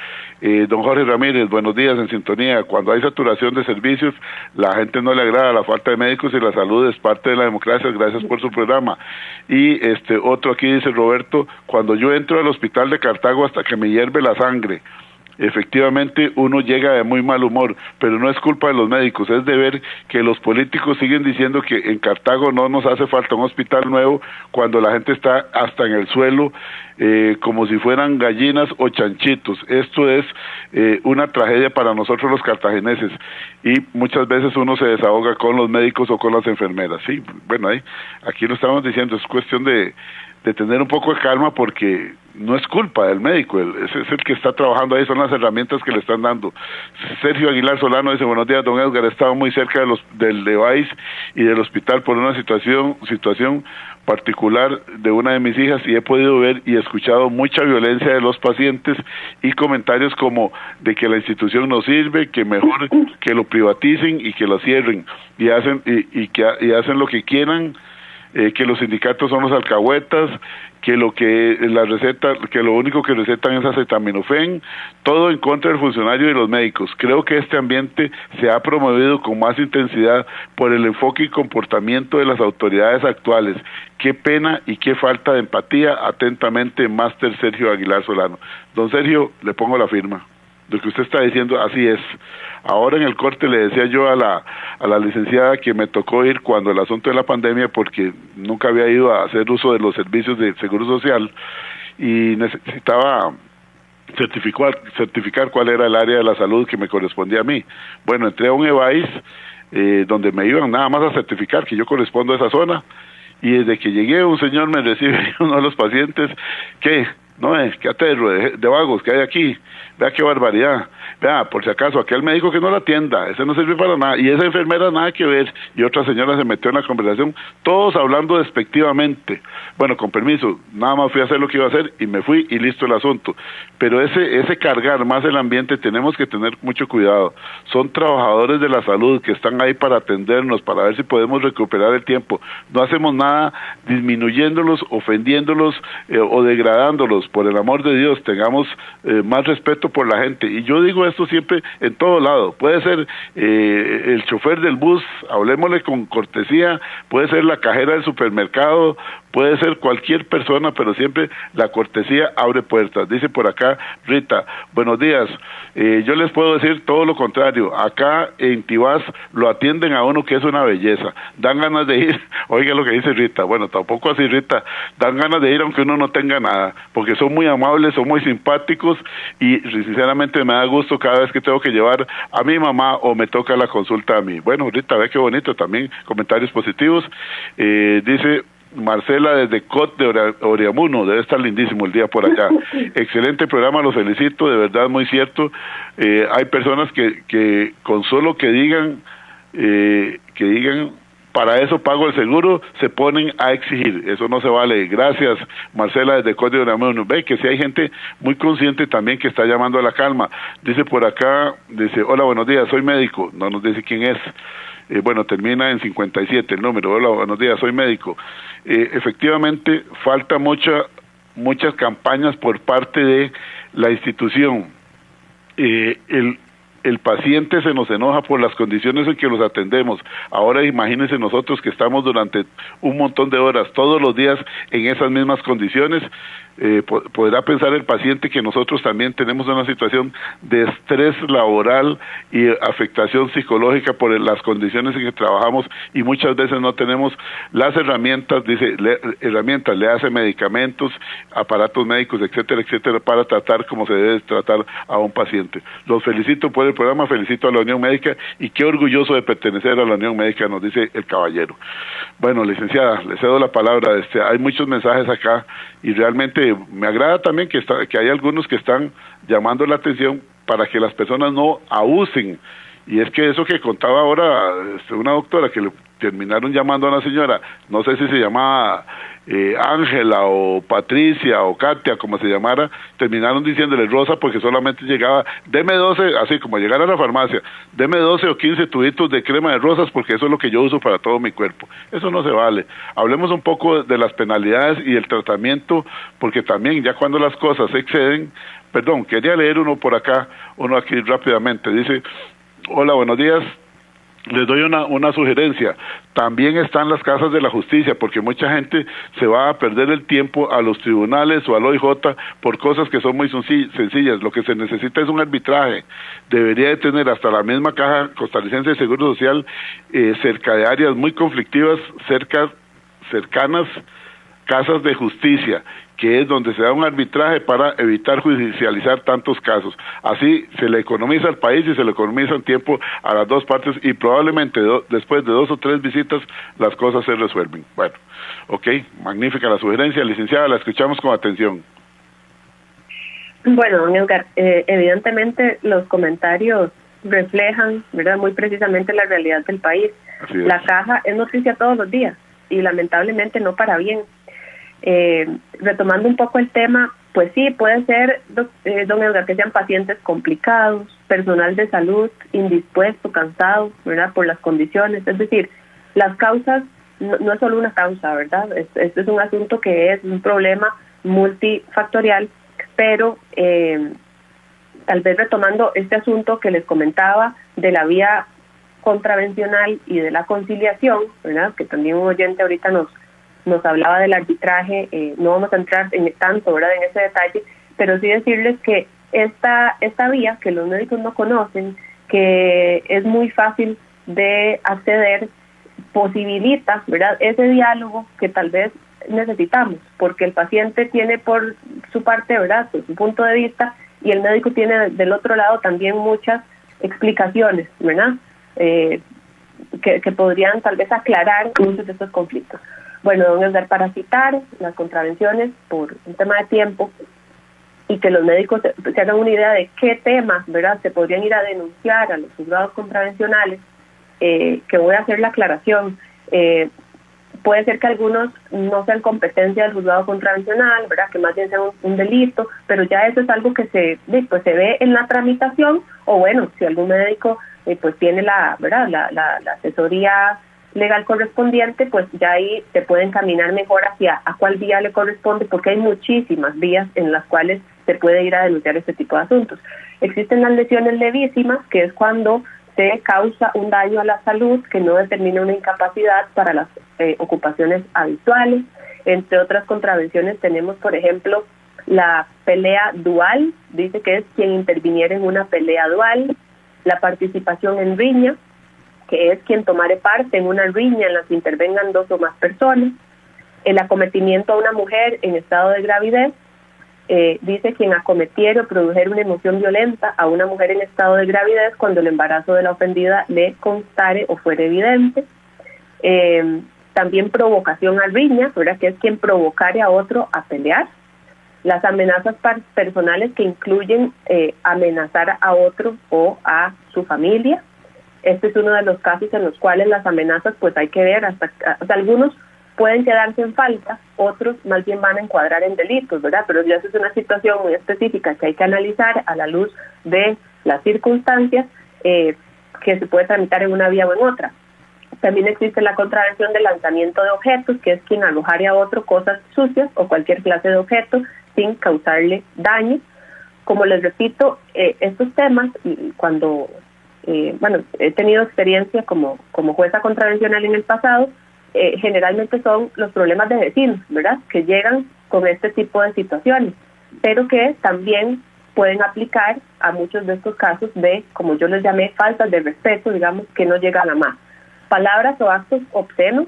Don Jorge Ramírez, buenos días, en sintonía. Cuando hay saturación de servicios, la gente no le agrada la falta de médicos y la salud es parte de la democracia. Gracias por su programa. Y otro aquí dice Roberto, cuando yo entro al hospital de Cartago hasta que me hierve la sangre, efectivamente uno llega de muy mal humor, pero no es culpa de los médicos, es de ver que los políticos siguen diciendo que en Cartago no nos hace falta un hospital nuevo cuando la gente está hasta en el suelo como si fueran gallinas o chanchitos. Esto es una tragedia para nosotros los cartagineses y muchas veces uno se desahoga con los médicos o con las enfermeras. Sí, bueno, aquí lo estamos diciendo, es cuestión de tener un poco de calma porque no es culpa del médico, es el que está trabajando ahí, son las herramientas que le están dando. Sergio Aguilar Solano dice, buenos días, don Edgar, he estado muy cerca del device y del hospital por una situación particular de una de mis hijas y he podido ver y escuchado mucha violencia de los pacientes y comentarios como de que la institución no sirve, que mejor que lo privaticen y que lo cierren y hacen lo que quieran, que los sindicatos son los alcahuetas, que lo único que recetan es acetaminofén, todo en contra del funcionario y los médicos. Creo que este ambiente se ha promovido con más intensidad por el enfoque y comportamiento de las autoridades actuales. Qué pena y qué falta de empatía. Atentamente, Máster Sergio Aguilar Solano. Don Sergio, le pongo la firma. Lo que usted está diciendo, así es. Ahora en el corte le decía yo a la licenciada que me tocó ir cuando el asunto de la pandemia, porque nunca había ido a hacer uso de los servicios de Seguro Social y necesitaba certificar cuál era el área de la salud que me correspondía a mí. Bueno, entré a un EVAIS donde me iban nada más a certificar que yo correspondo a esa zona y desde que llegué un señor me recibe, uno de los pacientes, que No, quédate de vagos que hay aquí, vea qué barbaridad, vea, por si acaso, aquel médico que no la atienda, ese no sirve para nada, y esa enfermera nada que ver, y otra señora se metió en la conversación, todos hablando despectivamente. Bueno, con permiso, nada más fui a hacer lo que iba a hacer, y me fui, y listo el asunto. Pero ese cargar más el ambiente, tenemos que tener mucho cuidado. Son trabajadores de la salud que están ahí para atendernos, para ver si podemos recuperar el tiempo. No hacemos nada disminuyéndolos, ofendiéndolos o degradándolos. Por el amor de Dios, tengamos más respeto por la gente. Y yo digo esto siempre en todo lado. Puede ser el chofer del bus, hablemosle con cortesía, puede ser la cajera del supermercado, puede ser cualquier persona, pero siempre la cortesía abre puertas. Dice por acá Rita, buenos días, yo les puedo decir todo lo contrario. Acá en Tibás lo atienden a uno que es una belleza, dan ganas de ir. Oiga lo que dice Rita, bueno, tampoco así Rita, dan ganas de ir aunque uno no tenga nada, porque son muy amables, son muy simpáticos, y sinceramente me da gusto cada vez que tengo que llevar a mi mamá o me toca la consulta a mí. Bueno, Rita, ve qué bonito, también comentarios positivos. Dice Marcela desde Cot de Oriamuno, debe estar lindísimo el día por allá. Excelente programa, los felicito, de verdad muy cierto. Hay personas que con solo que digan para eso pago el seguro, se ponen a exigir. Eso no se vale. Gracias, Marcela, desde Código de Ramón. Ve que si hay gente muy consciente también que está llamando a la calma. Dice por acá, dice, hola, buenos días, soy médico. No nos dice quién es. Bueno, termina en 57 el número. Hola, buenos días, soy médico. Efectivamente, falta muchas campañas por parte de la institución. El paciente se nos enoja por las condiciones en que los atendemos. Ahora imagínense nosotros que estamos durante un montón de horas, todos los días en esas mismas condiciones. Podrá pensar el paciente que nosotros también tenemos una situación de estrés laboral y afectación psicológica por las condiciones en que trabajamos, y muchas veces no tenemos las herramientas, le hace medicamentos, aparatos médicos, etcétera, etcétera, para tratar como se debe tratar a un paciente. Los felicito por el programa, felicito a la Unión Médica, y qué orgulloso de pertenecer a la Unión Médica, nos dice el caballero. Bueno, licenciada, le cedo la palabra. Hay muchos mensajes acá, y realmente me agrada también que hay algunos que están llamando la atención para que las personas no abusen. Y es que eso que contaba ahora una doctora, que le terminaron llamando a una señora, no sé si se llamaba Ángela o Patricia o Katia, como se llamara, terminaron diciéndole Rosa porque solamente llegaba, deme 12, así como llegar a la farmacia, deme 12 o 15 tubitos de crema de rosas porque eso es lo que yo uso para todo mi cuerpo. Eso no se vale. Hablemos un poco de las penalidades y el tratamiento, porque también ya cuando las cosas se exceden, perdón, quería leer uno aquí rápidamente, dice, hola, buenos días. Les doy una sugerencia. También están las casas de la justicia, porque mucha gente se va a perder el tiempo a los tribunales o al OIJ por cosas que son muy sencillas. Lo que se necesita es un arbitraje. Debería de tener hasta la misma Caja Costarricense de Seguro Social cerca de áreas muy conflictivas, cercanas casas de justicia, que es donde se da un arbitraje para evitar judicializar tantos casos. Así se le economiza al país y se le economiza el tiempo a las dos partes, y probablemente después de 2 o 3 visitas las cosas se resuelven. Bueno, ok, magnífica la sugerencia, licenciada, la escuchamos con atención. Bueno, don Edgar, evidentemente los comentarios reflejan, ¿verdad?, muy precisamente la realidad del país. La Caja es noticia todos los días y lamentablemente no para bien. Retomando un poco el tema, pues sí, puede ser, don Edgar, que sean pacientes complicados, personal de salud indispuesto, cansado, ¿verdad?, por las condiciones. Es decir, las causas no es solo una causa, ¿verdad? Este es un asunto que es un problema multifactorial, pero tal vez retomando este asunto que les comentaba de la vía contravencional y de la conciliación, ¿verdad?, que también un oyente ahorita nos hablaba del arbitraje, no vamos a entrar en tanto, ¿verdad?, en ese detalle, pero sí decirles que esta vía que los médicos no conocen, que es muy fácil de acceder, posibilita, ¿verdad?, ese diálogo que tal vez necesitamos, porque el paciente tiene por su parte, ¿verdad?, su punto de vista, y el médico tiene del otro lado también muchas explicaciones, ¿verdad?, que podrían tal vez aclarar muchos de estos conflictos. Bueno, don Edgar, para citar las contravenciones por un tema de tiempo, y que los médicos se hagan una idea de qué temas, ¿verdad?, se podrían ir a denunciar a los juzgados contravencionales, que voy a hacer la aclaración. Puede ser que algunos no sean competencia del juzgado contravencional, ¿verdad?, que más bien sea un delito, pero ya eso es algo que se ve en la tramitación, o bueno, si algún médico pues tiene la asesoría legal correspondiente, pues ya ahí se puede encaminar mejor hacia a cuál vía le corresponde, porque hay muchísimas vías en las cuales se puede ir a denunciar este tipo de asuntos. Existen las lesiones levísimas, que es cuando se causa un daño a la salud que no determina una incapacidad para las ocupaciones habituales. Entre otras contravenciones tenemos, por ejemplo, la pelea dual, dice que es quien interviniera en una pelea dual, la participación en riña, que es quien tomare parte en una riña en la que intervengan 2 o más personas, el acometimiento a una mujer en estado de gravidez, dice quien acometiere o produjera una emoción violenta a una mujer en estado de gravidez cuando el embarazo de la ofendida le constare o fuere evidente. También provocación a riña, ¿verdad?, que es quien provocare a otro a pelear. Las amenazas personales, que incluyen amenazar a otro o a su familia. Este es uno de los casos en los cuales las amenazas, pues hay que ver, algunos pueden quedarse en falta, otros más bien van a encuadrar en delitos, ¿verdad? Pero ya eso es una situación muy específica que hay que analizar a la luz de las circunstancias que se puede tramitar en una vía o en otra. También existe la contravención de lanzamiento de objetos, que es quien arrojare a otro cosas sucias o cualquier clase de objeto sin causarle daño. Como les repito, estos temas, cuando he tenido experiencia como jueza contravencional en el pasado, generalmente son los problemas de vecinos, ¿verdad?, que llegan con este tipo de situaciones, pero que también pueden aplicar a muchos de estos casos de, como yo les llamé, faltas de respeto, digamos, que no llegan a más. Palabras o actos obscenos,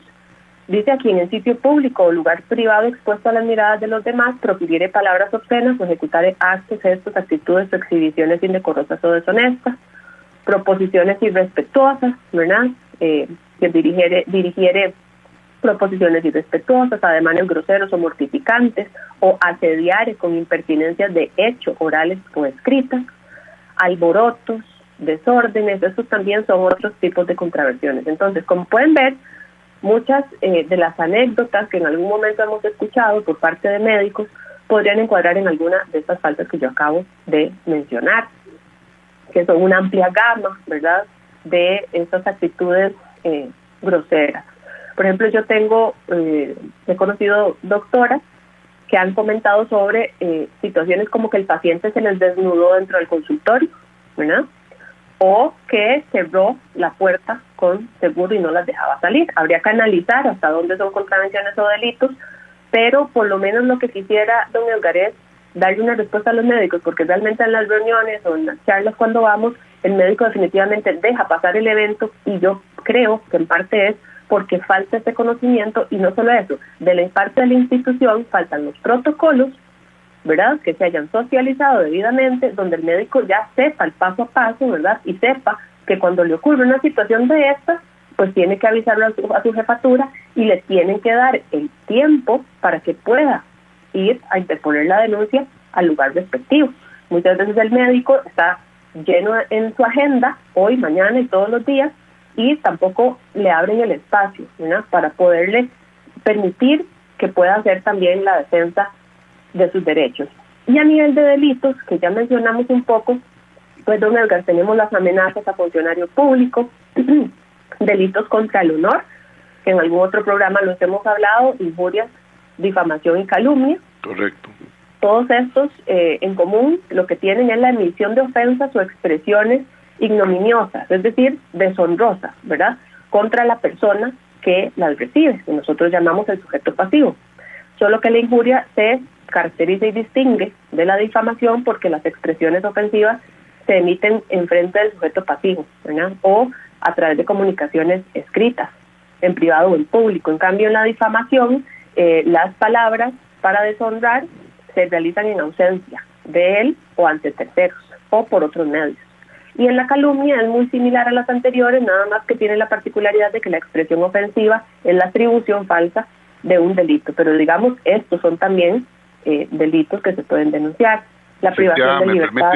dice a quien en sitio público o lugar privado expuesto a las miradas de los demás profiriere palabras obscenas o ejecutare actos, gestos, actitudes o exhibiciones indecorosas o deshonestas. Proposiciones irrespetuosas, ¿verdad?, que dirigiere proposiciones irrespetuosas, ademanes groseros o mortificantes, o asediare con impertinencias de hecho, orales o escritas, alborotos, desórdenes. Estos también son otros tipos de contravenciones. Entonces, como pueden ver, muchas de las anécdotas que en algún momento hemos escuchado por parte de médicos podrían encuadrar en alguna de estas faltas que yo acabo de mencionar, que son una amplia gama, ¿verdad?, de estas actitudes groseras. Por ejemplo, yo he conocido doctoras que han comentado sobre situaciones como que el paciente se les desnudó dentro del consultorio, ¿verdad?, o que cerró la puerta con seguro y no las dejaba salir. Habría que analizar hasta dónde son contravenciones o delitos, pero por lo menos lo que quisiera, don Edgar, es darle una respuesta a los médicos, porque realmente en las reuniones o en las charlas cuando vamos, el médico definitivamente deja pasar el evento, y yo creo que en parte es porque falta ese conocimiento, y no solo eso, de la parte de la institución faltan los protocolos, ¿verdad?, que se hayan socializado debidamente, donde el médico ya sepa el paso a paso, ¿verdad?, y sepa que cuando le ocurre una situación de esta, pues tiene que avisarlo a su jefatura y le tienen que dar el tiempo para que pueda ir a interponer la denuncia al lugar respectivo. Muchas veces el médico está lleno en su agenda, hoy, mañana y todos los días, y tampoco le abren el espacio, ¿verdad?, para poderle permitir que pueda hacer también la defensa de sus derechos. Y a nivel de delitos, que ya mencionamos un poco, pues don Edgar, tenemos las amenazas a funcionario público, delitos contra el honor, que en algún otro programa los hemos hablado, injurias, difamación y calumnia. Correcto. Todos estos en común lo que tienen es la emisión de ofensas o expresiones ignominiosas, es decir, deshonrosas, ¿verdad?, contra la persona que las recibe, que nosotros llamamos el sujeto pasivo. Solo que la injuria se caracteriza y distingue de la difamación porque las expresiones ofensivas se emiten en frente del sujeto pasivo, ¿verdad?, o a través de comunicaciones escritas, en privado o en público. En cambio, en la difamación, las palabras para deshonrar se realizan en ausencia de él o ante terceros o por otros medios. Y en la calumnia es muy similar a las anteriores, nada más que tiene la particularidad de que la expresión ofensiva es la atribución falsa de un delito. Pero digamos, estos son también delitos que se pueden denunciar. la privación de libertad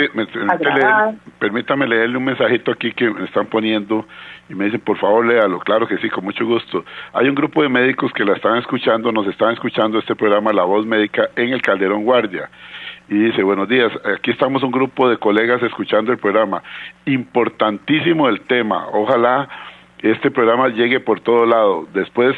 agravada. Permítame leerle un mensajito aquí que me están poniendo y me dicen, por favor, léalo. Claro que sí, con mucho gusto. Hay un grupo de médicos que nos están escuchando este programa La Voz Médica en el Calderón Guardia. Y dice, buenos días, aquí estamos un grupo de colegas escuchando el programa. Importantísimo el tema, ojalá este programa llegue por todo lado. Después,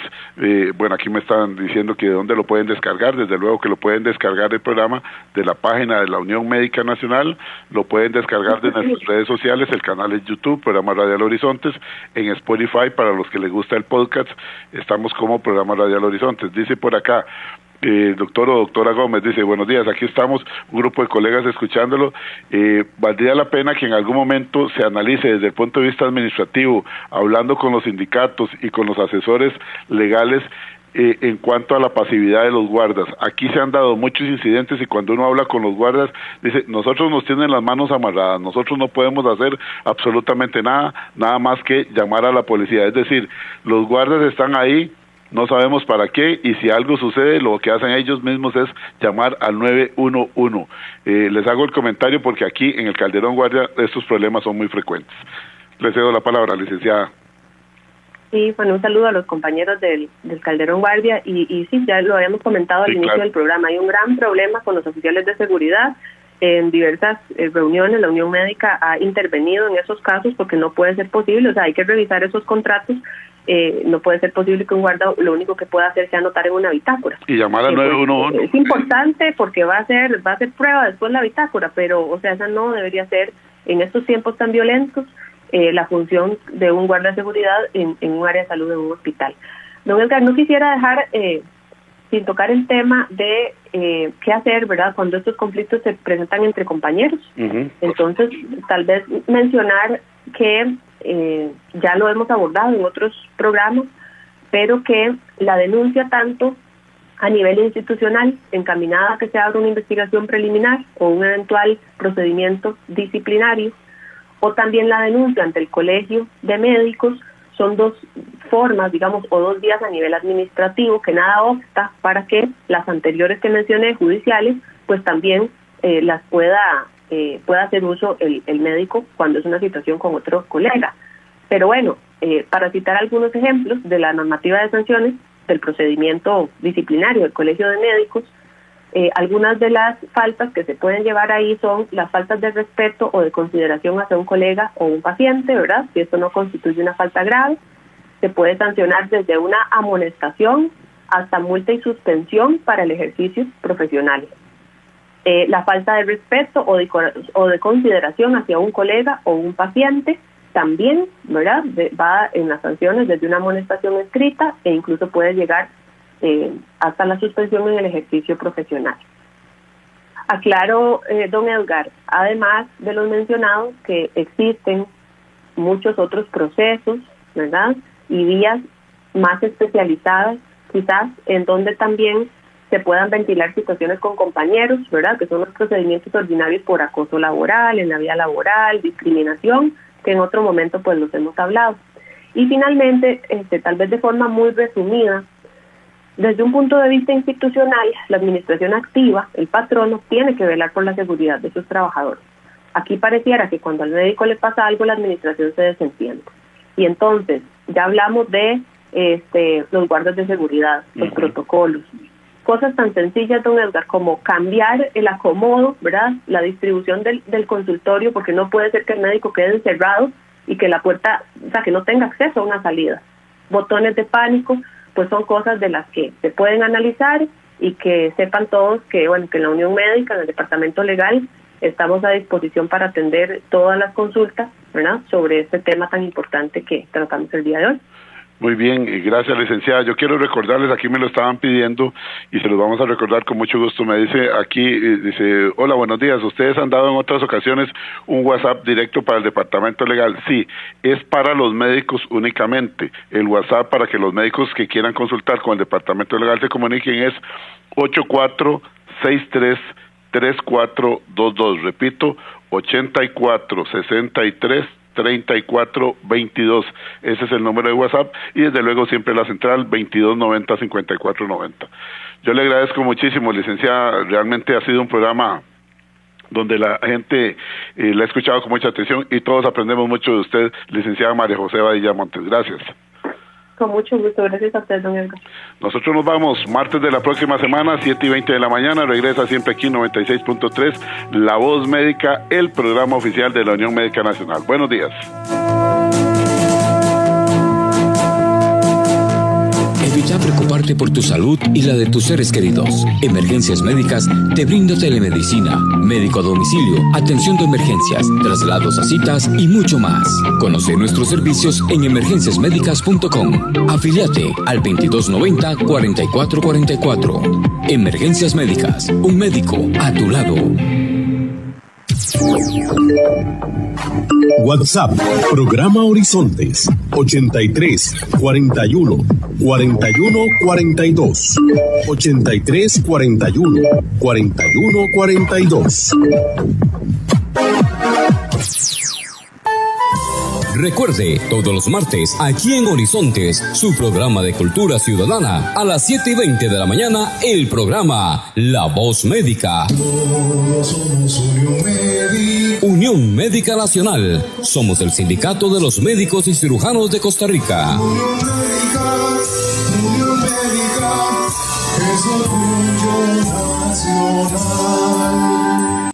bueno, aquí me están diciendo que de dónde lo pueden descargar. Desde luego que lo pueden descargar el programa de la página de la Unión Médica Nacional, lo pueden descargar de nuestras redes sociales, el canal es YouTube, Programa Radial Horizontes, en Spotify, para los que les gusta el podcast, estamos como Programa Radial Horizontes. Dice por acá, doctor o doctora Gómez, dice, buenos días, aquí estamos, un grupo de colegas escuchándolo. Valdría la pena que en algún momento se analice desde el punto de vista administrativo, hablando con los sindicatos y con los asesores legales, en cuanto a la pasividad de los guardas. Aquí se han dado muchos incidentes y cuando uno habla con los guardas, dice, nosotros nos tienen las manos amarradas, nosotros no podemos hacer absolutamente nada más que llamar a la policía. Es decir, los guardas están ahí, no sabemos para qué, y si algo sucede, lo que hacen ellos mismos es llamar al 911. Les hago el comentario porque aquí en el Calderón Guardia estos problemas son muy frecuentes. Le cedo la palabra, licenciada. Sí, bueno, un saludo a los compañeros del Calderón Guardia, y sí, ya lo habíamos comentado al inicio del programa, hay un gran problema con los oficiales de seguridad. En diversas reuniones la Unión Médica ha intervenido en esos casos porque no puede ser posible, o sea, hay que revisar esos contratos. No puede ser posible que un guarda lo único que pueda hacer sea anotar en una bitácora. Y llamar al 911. Es importante porque va a ser prueba después la bitácora, pero, o sea, esa no debería ser, en estos tiempos tan violentos, la función de un guarda de seguridad en un área de salud de un hospital. Don Edgar, no quisiera dejar sin tocar el tema de qué hacer, ¿verdad?, cuando estos conflictos se presentan entre compañeros. Entonces, tal vez mencionar que ya lo hemos abordado en otros programas, pero que la denuncia tanto a nivel institucional, encaminada a que se abra una investigación preliminar o un eventual procedimiento disciplinario, o también la denuncia ante el Colegio de Médicos, son dos formas, digamos, o dos vías a nivel administrativo, que nada obsta para que las anteriores que mencioné, judiciales, pues también las pueda hacer uso el médico cuando es una situación con otro colega. Pero bueno, para citar algunos ejemplos de la normativa de sanciones del procedimiento disciplinario del Colegio de Médicos, algunas de las faltas que se pueden llevar ahí son las faltas de respeto o de consideración hacia un colega o un paciente, ¿verdad? Si esto no constituye una falta grave, se puede sancionar desde una amonestación hasta multa y suspensión para el ejercicio profesional. La falta de respeto o de consideración hacia un colega o un paciente también, ¿verdad?, va en las sanciones desde una amonestación escrita e incluso puede llegar hasta la suspensión en el ejercicio profesional. Aclaro, don Edgar, además de los mencionados, que existen muchos otros procesos, ¿verdad?, y vías más especializadas, quizás, en donde también se puedan ventilar situaciones con compañeros, ¿verdad?, que son los procedimientos ordinarios por acoso laboral, en la vía laboral, discriminación, que en otro momento pues los hemos hablado. Y finalmente, tal vez de forma muy resumida, desde un punto de vista institucional, la administración activa, el patrono, tiene que velar por la seguridad de sus trabajadores. Aquí pareciera que cuando al médico le pasa algo, la administración se desentiende. Y entonces, ya hablamos de los guardas de seguridad, los protocolos, cosas tan sencillas, don Edgar, como cambiar el acomodo, ¿verdad?, la distribución del consultorio, porque no puede ser que el médico quede encerrado y que la puerta, o sea, que no tenga acceso a una salida. Botones de pánico, pues son cosas de las que se pueden analizar y que sepan todos que, bueno, que en la Unión Médica, en el Departamento Legal, estamos a disposición para atender todas las consultas, ¿verdad?, sobre este tema tan importante que tratamos el día de hoy. Muy bien, gracias, licenciada. Yo quiero recordarles, aquí me lo estaban pidiendo y se los vamos a recordar con mucho gusto. Me dice aquí, dice, hola, buenos días. ¿Ustedes han dado en otras ocasiones un WhatsApp directo para el Departamento Legal? Sí, es para los médicos únicamente. El WhatsApp para que los médicos que quieran consultar con el Departamento Legal se comuniquen es 8463-3422. Repito, 8463-3422. Ese es el número de WhatsApp y desde luego siempre la central 2290-5490. Yo le agradezco muchísimo, licenciada, realmente ha sido un programa donde la gente la ha escuchado con mucha atención y todos aprendemos mucho de usted, licenciada María José Badilla Montes. Gracias. Con mucho gusto, gracias a usted, don Edgar. Nosotros nos vamos martes de la próxima semana, 7:20 de la mañana, regresa siempre aquí 96.3, La Voz Médica, el programa oficial de la Unión Médica Nacional. Buenos días. Evita preocuparte por tu salud y la de tus seres queridos. Emergencias Médicas te brinda telemedicina, médico a domicilio, atención de emergencias, traslados a citas y mucho más. Conoce nuestros servicios en emergenciasmedicas.com. Afíliate al 2290-4444. Emergencias Médicas, un médico a tu lado. WhatsApp, programa Horizontes, 83 41 41 42. 83 41 41 42. Recuerde, todos los martes, aquí en Horizontes, su programa de cultura ciudadana, a las 7:20 de la mañana, el programa La Voz Médica. Todos somos Unión Médica. Unión Médica Nacional. Somos el sindicato de los médicos y cirujanos de Costa Rica. Unión Médica es orgullo nacional.